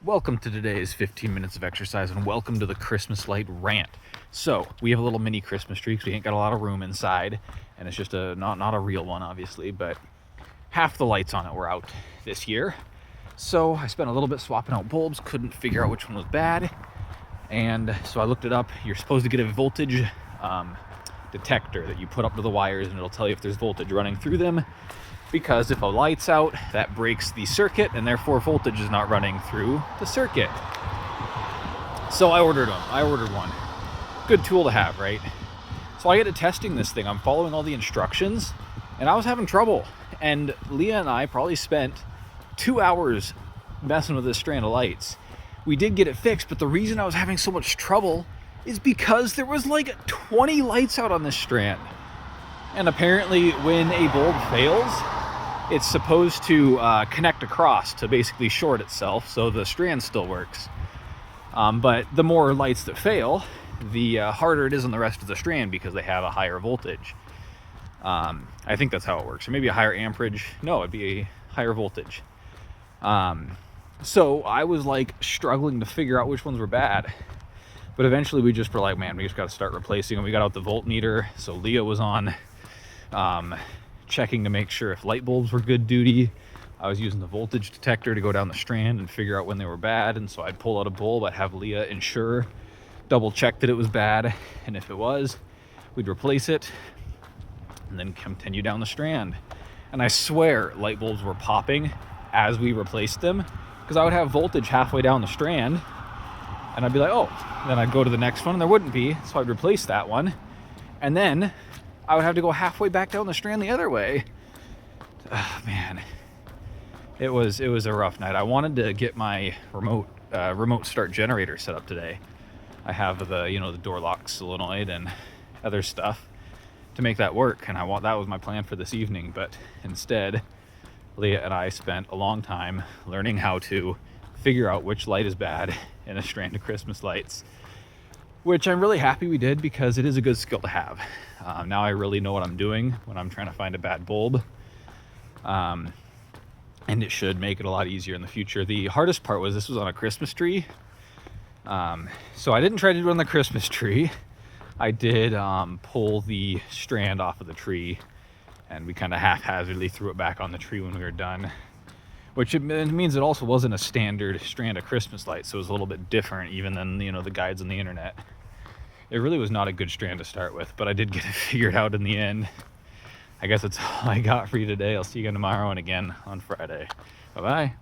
Welcome to today's 15 minutes of exercise and welcome to the Christmas light rant. So we have a little mini Christmas tree because we ain't got a lot of room inside, and it's just not a real one obviously, but half the lights on it were out this year. So I spent a little bit swapping out bulbs, couldn't figure out which one was bad, and so I looked it up. You're supposed to get a voltage detector that you put up to the wires, and it'll tell you if there's voltage running through them, because if a light's out, that breaks the circuit and therefore voltage is not running through the circuit. So I ordered one. Good tool to have, right? So I get to testing this thing. I'm following all the instructions and I was having trouble. And Leah and I probably spent 2 hours messing with this strand of lights. We did get it fixed, but the reason I was having so much trouble is because there was like 20 lights out on this strand. And apparently when a bulb fails, it's supposed to connect across to basically short itself, so the strand still works. But the more lights that fail, the harder it is on the rest of the strand because they have a higher voltage. I think that's how it works. Or maybe a higher amperage. No, it'd be a higher voltage. So I was like struggling to figure out which ones were bad. But eventually we just were like, man, we just got to start replacing them. We got out the voltmeter. So Leah was on checking to make sure if light bulbs were good duty. I was using the voltage detector to go down the strand and figure out when they were bad. And so I'd pull out a bulb, I'd have Leah ensure, double check that it was bad. And if it was, we'd replace it and then continue down the strand. And I swear light bulbs were popping as we replaced them, because I would have voltage halfway down the strand and I'd be like, oh, then I'd go to the next one and there wouldn't be. So I'd replace that one. And then I would have to go halfway back down the strand the other way. Oh, man, it was a rough night. I wanted to get my remote start generator set up today. I have the door lock solenoid and other stuff to make that work, and that was my plan for this evening. But instead, Leah and I spent a long time learning how to figure out which light is bad in a strand of Christmas lights, which I'm really happy we did because it is a good skill to have. Now I really know what I'm doing when I'm trying to find a bad bulb. And it should make it a lot easier in the future. The hardest part was this was on a Christmas tree. So I didn't try to do it on the Christmas tree. I did pull the strand off of the tree, and we kind of haphazardly threw it back on the tree when we were done. Which it means it also wasn't a standard strand of Christmas lights, so it was a little bit different even than the guides on the internet. It really was not a good strand to start with, but I did get it figured out in the end. I guess that's all I got for you today. I'll see you again tomorrow and again on Friday. Bye-bye.